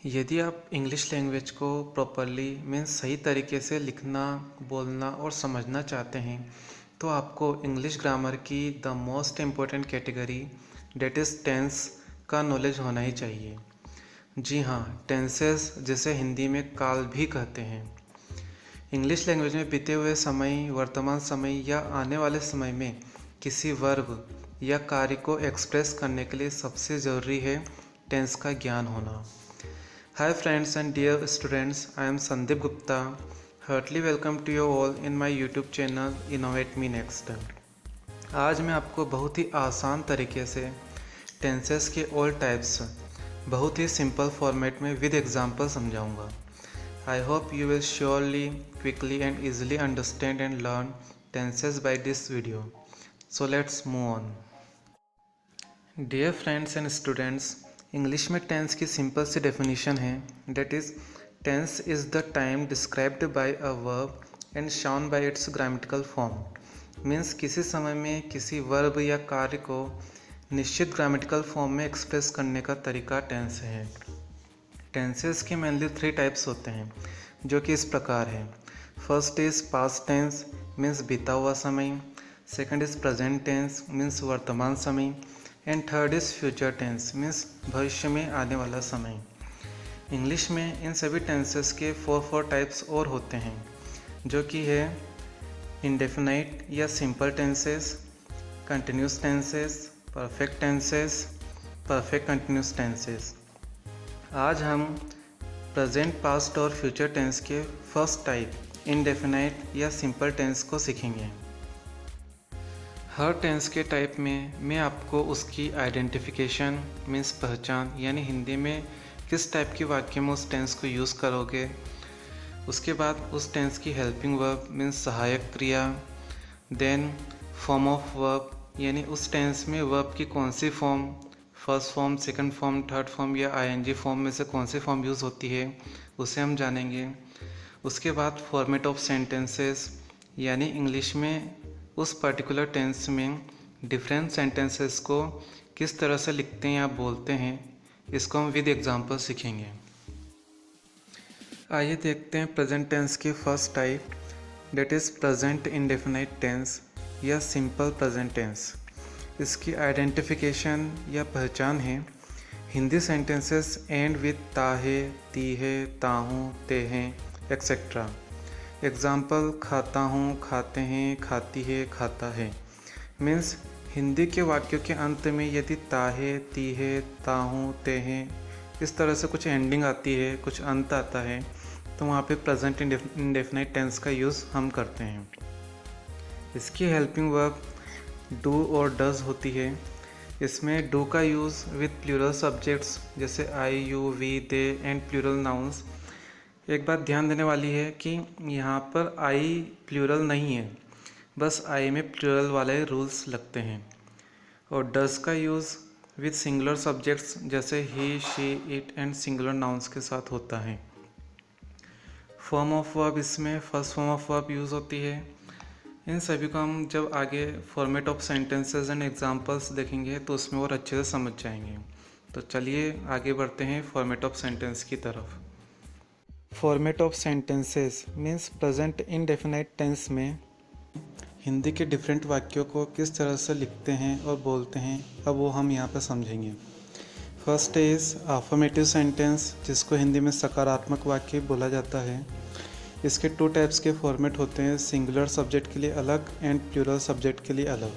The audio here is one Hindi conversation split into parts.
यदि आप इंग्लिश लैंग्वेज को प्रॉपरली मीन्स सही तरीके से लिखना, बोलना और समझना चाहते हैं तो आपको इंग्लिश ग्रामर की the most important category that is tense का नॉलेज होना ही चाहिए। जी हाँ, टेंसेस जिसे हिंदी में काल भी कहते हैं। इंग्लिश लैंग्वेज में बीते हुए समय, वर्तमान समय या आने वाले समय में किसी वर्ब या कार्य को एक्सप्रेस करने के लिए सबसे ज़रूरी है टेंस का ज्ञान होना। Hi friends and dear students, I am Sandeep Gupta. Heartily welcome to you all in my YouTube channel Innovate Me Next. आज मैं आपको बहुत ही आसान तरीके से टेंसेस के ऑल टाइप्स बहुत ही सिंपल फॉर्मेट में विद एग्जांपल समझाऊंगा। I hope you will surely, quickly and easily understand and learn tenses by this video. So let's move on. Dear friends and students, English में टेंस की सिंपल सी डेफिनेशन है, that is tense is the time described by a verb and shown by its grammatical form. Means किसी समय में किसी वर्ब या कार्य को निश्चित ग्रामेटिकल फॉर्म में एक्सप्रेस करने का तरीका टेंस है। टेंसेस के मेनली 3 टाइप्स होते हैं जो कि इस प्रकार है। First is past tense means बीता हुआ समय, second is present tense means वर्तमान समय and third is future tense means भविष्य में आने वाला समय। इंग्लिश में इन सभी टेंसेस के 4 टाइप्स और होते हैं जो कि है इंडेफिनाइट या simple tenses, continuous tenses, perfect tenses, perfect continuous tenses. आज हम प्रेजेंट, पास्ट और फ्यूचर टेंस के फर्स्ट टाइप इंडेफिनाइट या सिंपल टेंस को सीखेंगे। हर टेंस के टाइप में मैं आपको उसकी आइडेंटिफिकेशन मीन्स पहचान, यानी हिंदी में किस टाइप के वाक्य में उस टेंस को यूज़ करोगे, उसके बाद उस टेंस की हेल्पिंग वर्ब मीन्स सहायक क्रिया, देन फॉर्म ऑफ वर्ब यानी उस टेंस में वर्ब की कौन सी form, first form, second form, third form या आईएनजी फॉर्म में से कौन सी फॉर्म यूज़ होती है उसे हम जानेंगे। उसके बाद फॉर्मेट ऑफ सेंटेंसेस यानी इंग्लिश में उस पर्टिकुलर टेंस में डिफरेंट सेंटेंसेस को किस तरह से लिखते हैं या बोलते हैं, इसको हम विद एग्जांपल सीखेंगे। आइए देखते हैं प्रेजेंट टेंस की first type, that is present indefinite tense या सिंपल प्रेजेंट टेंस। इसकी आइडेंटिफिकेशन या पहचान है, हिंदी सेंटेंसेस एंड विद ता है, ती है, ताहूँ, ते हैं एक्सेट्रा। एग्ज़ाम्पल खाता हूँ, खाते हैं, खाती है, खाता है। मीन्स हिंदी के वाक्यों के अंत में यदि ता है, ती है, ताहूँ, ते हैं इस तरह से कुछ एंडिंग आती है, कुछ अंत आता है, तो वहाँ पे प्रेजेंट इंडेफिनाइट टेंस का यूज़ हम करते हैं। इसकी हेल्पिंग वर्ब डू और डज होती है। इसमें डू का यूज़ विद प्लूरल सब्जेक्ट्स जैसे I, you, we, they and plural nouns. एक बात ध्यान देने वाली है कि यहाँ पर आई प्लूरल नहीं है, बस आई में प्लूरल वाले रूल्स लगते हैं। और डज का यूज़ विद सिंगुलर सब्जेक्ट्स जैसे he, she, it and singular nouns के साथ होता है। फॉर्म ऑफ वर्ब इसमें first form of verb use होती है। इन सभी को हम जब आगे format of sentences and examples देखेंगे तो उसमें और अच्छे से समझ जाएंगे। तो चलिए आगे बढ़ते हैं फॉर्मेट ऑफ सेंटेंस की तरफ। Format of sentences means present indefinite tense में हिंदी के डिफरेंट वाक्यों को किस तरह से लिखते हैं और बोलते हैं, अब वो हम यहाँ पर समझेंगे। फर्स्ट इज़ अफर्मेटिव सेंटेंस, जिसको हिंदी में सकारात्मक वाक्य बोला जाता है। इसके 2 टाइप्स के फॉर्मेट होते हैं, सिंगुलर सब्जेक्ट के लिए अलग एंड प्लूरल सब्जेक्ट के लिए अलग।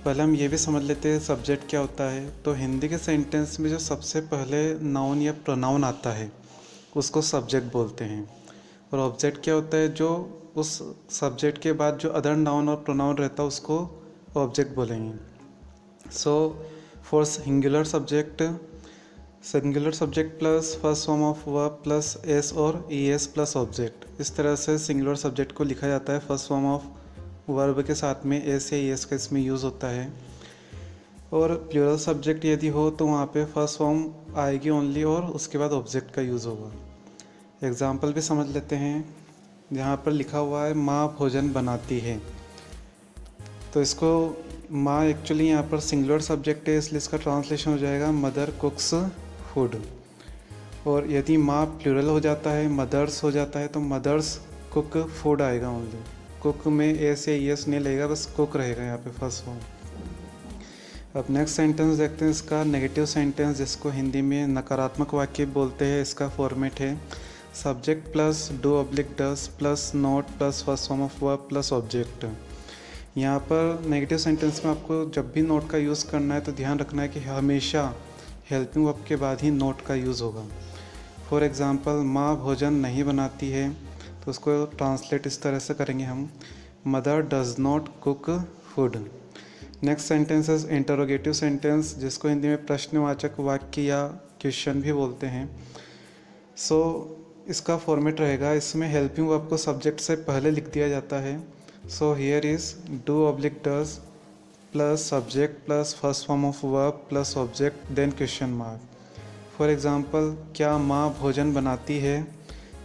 पहले हम ये भी समझ लेते हैं सब्जेक्ट क्या होता है। तो हिंदी के सेंटेंस में जो सबसे पहले नाउन या प्रोनाउन आता है उसको सब्जेक्ट बोलते हैं, और ऑब्जेक्ट क्या होता है, जो उस सब्जेक्ट के बाद जो अदर नाउन और प्रोनाउन रहता है उसको ऑब्जेक्ट बोलेंगे। So for singular subject plus first form of verb plus S और ई एस प्लस ऑब्जेक्ट, इस तरह से सिंगुलर सब्जेक्ट को लिखा जाता है। फर्स्ट फॉर्म ऑफ वर्ब के साथ में एस या ई एस का इसमें यूज़ होता है। और प्लूरल सब्जेक्ट यदि हो तो वहाँ पे फर्स्ट फॉर्म आएगी ओनली और उसके बाद ऑब्जेक्ट का यूज़ होगा। एग्जाम्पल भी समझ लेते हैं। जहाँ पर लिखा हुआ है माँ भोजन बनाती है, तो इसको माँ एक्चुअली यहाँ पर सिंगुलर सब्जेक्ट है, इसलिए इसका ट्रांसलेशन हो जाएगा मदर कुक्स फूड। और यदि माँ प्लूरल हो जाता है, मदर्स हो जाता है, तो मदर्स कुक फूड आएगा ओनली। कुक में एस या एस नहीं लगेगा, बस कुक रहेगा यहाँ पे फर्स्ट फॉर्म। अब नेक्स्ट सेंटेंस देखते हैं इसका नेगेटिव सेंटेंस, जिसको हिंदी में नकारात्मक वाक्य बोलते हैं। इसका फॉर्मेट है subject plus do oblique does plus not plus first form of verb plus object. यहाँ पर नेगेटिव सेंटेंस में आपको जब भी नोट का यूज़ करना है तो ध्यान रखना है कि हमेशा हेल्पिंग वर्ब के बाद ही नोट का यूज़ होगा। फॉर एग्ज़ाम्पल, माँ भोजन नहीं बनाती है, तो उसको ट्रांसलेट इस तरह से करेंगे हम, mother does not cook food. Next sentence is interrogative sentence, जिसको हिंदी में प्रश्नवाचक वाक्य या क्वेश्चन भी बोलते हैं। इसका फॉर्मेट रहेगा, इसमें हेल्पिंग वर्ब को सब्जेक्ट से पहले लिख दिया जाता है। So here is do oblique does plus subject plus first form of verb plus object then question mark. For example, क्या माँ भोजन बनाती है,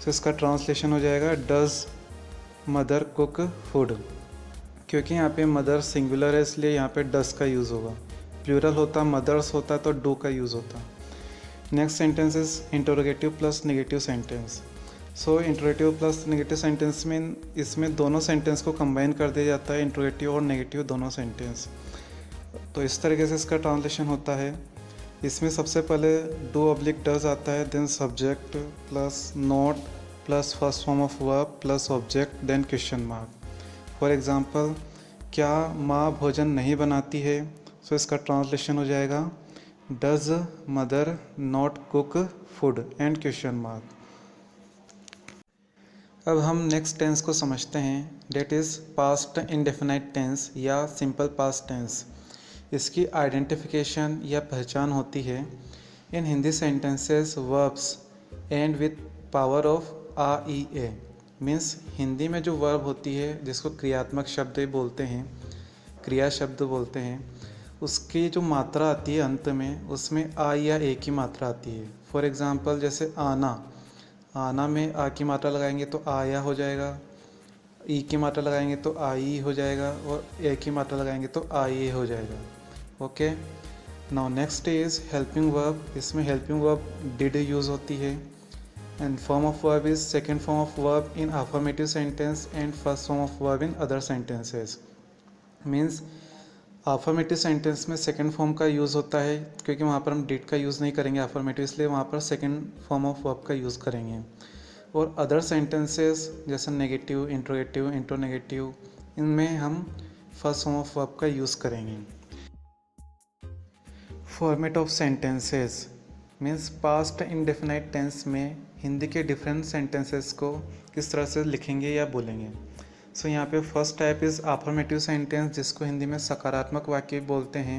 तो इसका ट्रांसलेशन हो जाएगा डज मदर कुक फूड। क्योंकि यहाँ पे मदर सिंगुलर है इसलिए यहाँ पे डस का यूज़ होगा। प्लूरल होता, मदर्स होता तो डू का यूज़ होता। Next sentence is interrogative plus negative sentence. Interrogative plus negative sentence में इसमें दोनों सेंटेंस को कंबाइन कर दिया जाता है, इंटरोगेटिव और नेगेटिव दोनों सेंटेंस। तो इस तरीके से इसका ट्रांसलेशन होता है। इसमें सबसे पहले डू ऑब्लिक डज आता है, then subject plus not plus first form of verb plus object then question mark. For example, क्या माँ भोजन नहीं बनाती है, इसका ट्रांसलेशन हो जाएगा does mother not cook food and question mark. अब हम नेक्स्ट टेंस को समझते हैं, that is past indefinite tense या सिंपल पास्ट टेंस। इसकी आइडेंटिफिकेशन या पहचान होती है in Hindi sentences verbs end with power of आ ई ए। मीन्स हिंदी में जो वर्ब होती है, जिसको क्रियात्मक शब्द बोलते हैं, क्रिया शब्द बोलते हैं, उसकी जो मात्रा आती है अंत में, उसमें आ या ए की मात्रा आती है। फॉर एग्ज़ाम्पल, जैसे आना, आना में आ की मात्रा लगाएंगे तो आया हो जाएगा, ई की मात्रा लगाएंगे तो आई हो जाएगा, और ए की मात्रा लगाएंगे तो आई हो जाएगा। Okay, now next is helping verb. इसमें हेल्पिंग वर्ब डिड यूज़ होती है, and form of verb is second form of verb in affirmative sentence and first form of verb in other sentences. Means affirmative sentence में second form का यूज़ होता है, क्योंकि वहाँ पर हम did का यूज़ नहीं करेंगे affirmative, इसलिए वहाँ पर second form of verb का यूज़ करेंगे। और other sentences जैसे negative, interrogative, interrogative, इनमें हम first form of verb का यूज़ करेंगे। Format of sentences means past indefinite tense में हिंदी के डिफरेंट सेंटेंसेस को किस तरह से लिखेंगे या बोलेंगे। यहाँ पे first type is affirmative sentence, जिसको हिंदी में सकारात्मक वाक्य बोलते हैं।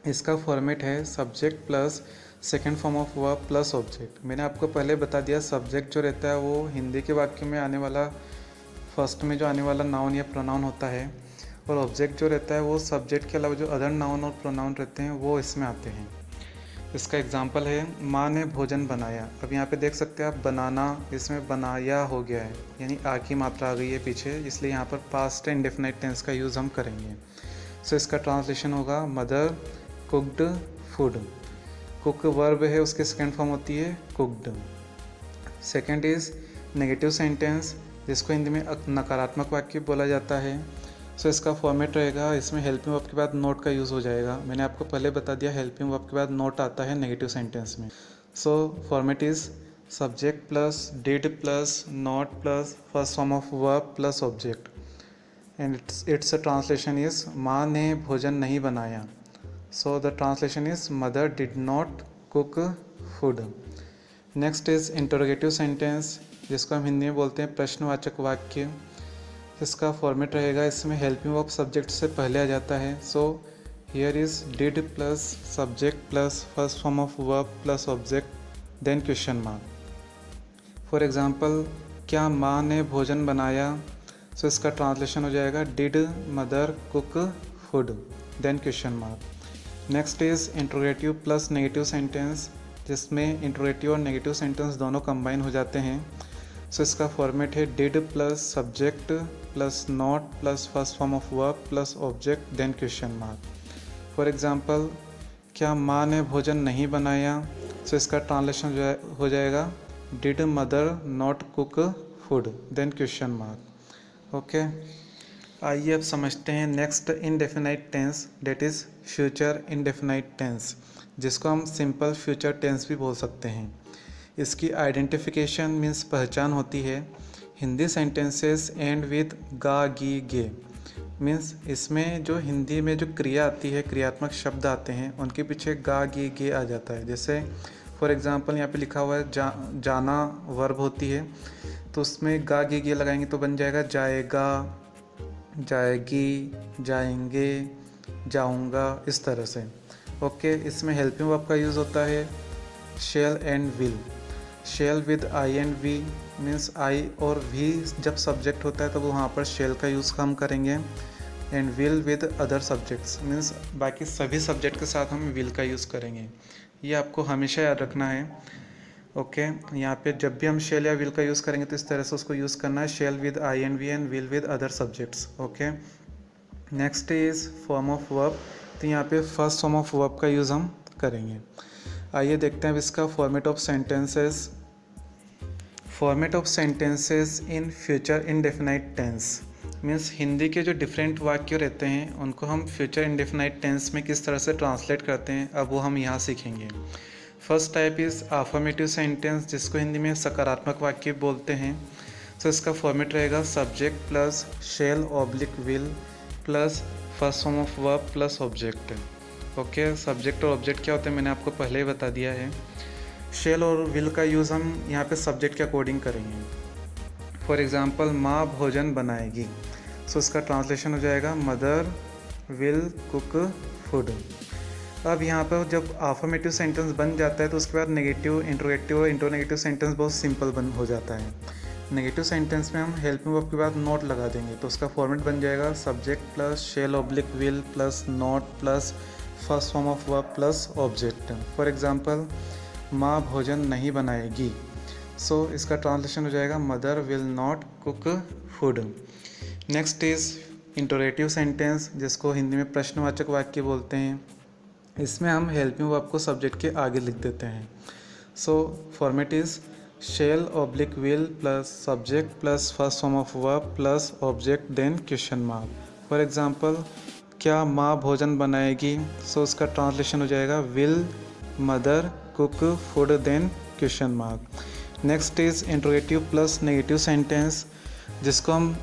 इसका फॉर्मेट है subject plus second form of verb plus object. मैंने आपको पहले बता दिया, सब्जेक्ट जो रहता है वो हिंदी के वाक्य में आने वाला, फर्स्ट में जो आने वाला नाउन या प्रोनाउन होता है, और ऑब्जेक्ट जो रहता है वो सब्जेक्ट के अलावा जो अदर नाउन और प्रोनाउन रहते हैं वो इसमें आते हैं। इसका एग्जाम्पल है माँ ने भोजन बनाया। अब यहाँ पे देख सकते हैं आप, बनाना इसमें बनाया हो गया है, यानी आ की मात्रा आ गई है पीछे, इसलिए यहाँ पर पास्ट इंडेफिनाइट टेंस का यूज़ हम करेंगे। इसका ट्रांसलेशन होगा mother cooked food. Cook verb है, उसकी सेकेंड फॉर्म होती है cooked. Second is negative sentence, जिसको हिंदी में नकारात्मक वाक्य बोला जाता है। इसका फॉर्मेट रहेगा, इसमें हेल्पिंग वर्ब के बाद नोट का यूज़ हो जाएगा। मैंने आपको पहले बता दिया, हेल्पिंग वर्ब के बाद नोट आता है नेगेटिव सेंटेंस में। Format is subject plus did plus not plus first form of verb plus object, and it's translation is माँ ने भोजन नहीं बनाया। The translation is mother did not cook food. Next is interrogative sentence, जिसको हम हिंदी में बोलते हैं प्रश्नवाचक वाक्य। इसका फॉर्मेट रहेगा, इसमें हेल्पिंग वर्ब सब्जेक्ट से पहले आ जाता है। Here is did plus subject plus first form of verb plus object then question mark. For example, क्या माँ ने भोजन बनाया, इसका ट्रांसलेशन हो जाएगा did mother cook food then question mark. Next is interrogative plus negative sentence, जिसमें इंटरोगेटिव और नेगेटिव सेंटेंस दोनों कंबाइन हो जाते हैं। इसका फॉर्मेट है did plus subject plus not plus first form of verb plus object then question mark. For example, क्या माँ ने भोजन नहीं बनाया, सो इसका ट्रांसलेशन हो जाएगा did mother not cook food, then question mark. Okay, आइए अब समझते हैं next indefinite tense, that is future indefinite tense, जिसको हम सिंपल फ्यूचर टेंस भी बोल सकते हैं। इसकी आइडेंटिफिकेशन मीन्स पहचान होती है। हिंदी सेंटेंसेस एंड विद गा गी गे, मीन्स इसमें जो हिंदी में जो क्रिया आती है, क्रियात्मक शब्द आते हैं, उनके पीछे गा गी गे आ जाता है। जैसे फॉर एग्जांपल यहाँ पे लिखा हुआ है जाना वर्ब होती है, तो उसमें गा गी गे लगाएंगे तो बन जाएगा जाएगा, जाएगी, जाएंगे, जाऊंगा, इस तरह से। ओके, इसमें हेल्पिंग वर्ब का यूज़ होता है shall and will. Shall with I and we, means I और वी जब सब्जेक्ट होता है तो वहाँ पर शेल का यूज़ हम करेंगे। And will with other subjects, means बाकी सभी सब्जेक्ट के साथ हम विल का यूज़ करेंगे। ये आपको हमेशा याद रखना है। ओके, यहाँ पे जब भी हम शेल या विल का यूज़ करेंगे तो इस तरह से उसको यूज़ करना है, shall with I and we and will with other subjects. Okay, next is form of verb. तो यहाँ पे फर्स्ट फॉर्म ऑफ वर्ब का यूज़ हम करेंगे। आइए देखते हैं अब इसका format of sentences. Format of sentences in future indefinite tense, means Hindi के जो डिफरेंट वाक्य रहते हैं उनको हम फ्यूचर इंडेफिनाइट टेंस में किस तरह से ट्रांसलेट करते हैं, अब वो हम यहाँ सीखेंगे। First type is affirmative sentence, जिसको हिंदी में सकारात्मक वाक्य बोलते हैं। सो इसका फॉर्मेट रहेगा subject plus shall oblique will plus first form of verb plus object. Okay, subject और ऑब्जेक्ट क्या होते हैं मैंने आपको पहले ही बता दिया है। शेल और विल का यूज़ हम यहाँ पे सब्जेक्ट के अकॉर्डिंग करेंगे। फॉर एग्ज़ाम्पल माँ भोजन बनाएगी, सो इसका ट्रांसलेशन हो जाएगा मदर विल कुक फूड। अब यहाँ पर जब अफर्मेटिव सेंटेंस बन जाता है तो उसके बाद नेगेटिव, इंट्रोगेटिव और इंट्रोनेगेटिव सेंटेंस बहुत सिंपल बन हो जाता है। नेगेटिव सेंटेंस में हम हेल्पिंग वर्ब के बाद नॉट लगा देंगे, तो उसका फॉर्मेट बन जाएगा subject plus shall oblique will plus not plus first form of verb plus object. For example माँ भोजन नहीं बनाएगी, सो इसका ट्रांसलेशन हो जाएगा mother will not cook food. Next is interrogative sentence, जिसको हिंदी में प्रश्नवाचक वाक्य बोलते हैं। इसमें हम हेल्पिंग वर्ब को सब्जेक्ट के आगे लिख देते हैं। So format is shall oblique will plus subject plus first form of verb plus object then question mark. For example क्या माँ भोजन बनाएगी, सो उसका ट्रांसलेशन हो जाएगा will mother cook food then question mark. Next is interrogative plus negative sentence, जिसको हम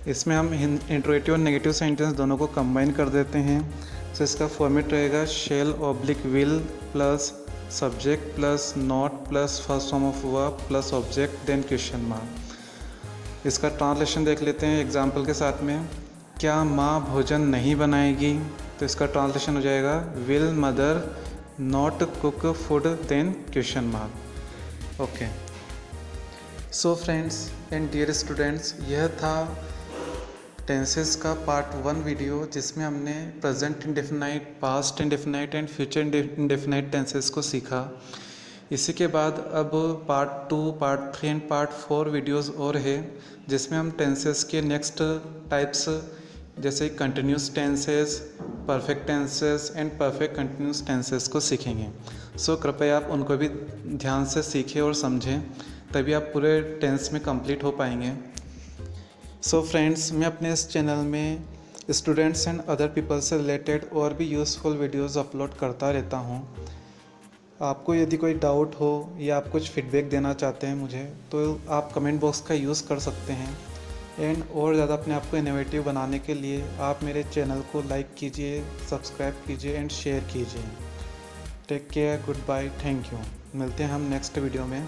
इसमें हम इंट्रोगेटिव और नेगेटिव सेंटेंस दोनों को कंबाइन कर देते हैं। सो इसका फॉर्मेट रहेगा shall oblique will plus subject plus not plus first form of verb plus object then question mark. इसका ट्रांसलेशन देख लेते हैं एग्जाम्पल के साथ में। क्या माँ भोजन नहीं बनाएगी, तो इसका ट्रांसलेशन हो जाएगा will mother not cook food then question mark. Okay, so friends and dear students, यह था टेंसेस का पार्ट 1 वीडियो, जिसमें हमने present indefinite, past indefinite and future indefinite tenses को सीखा। इसी के बाद अब part 2, part 3 and part 4 videos और है, जिसमें हम टेंसेस के नेक्स्ट टाइप्स जैसे continuous tenses, perfect tenses and perfect continuous tenses को सीखेंगे। सो कृपया आप उनको भी ध्यान से सीखें और समझें, तभी आप पूरे टेंस में कंप्लीट हो पाएंगे। सो फ्रेंड्स, मैं अपने इस चैनल में स्टूडेंट्स एंड अदर पीपल से रिलेटेड और भी यूज़फुल वीडियोस अपलोड करता रहता हूँ। आपको यदि कोई डाउट हो या आप कुछ फीडबैक देना चाहते हैं मुझे, तो आप कमेंट बॉक्स का यूज़ कर सकते हैं। एंड और ज़्यादा अपने आप को इनोवेटिव बनाने के लिए आप मेरे चैनल को लाइक कीजिए, सब्सक्राइब कीजिए एंड शेयर कीजिए। Take care, goodbye, thank you. मिलते हैं हम नेक्स्ट वीडियो में।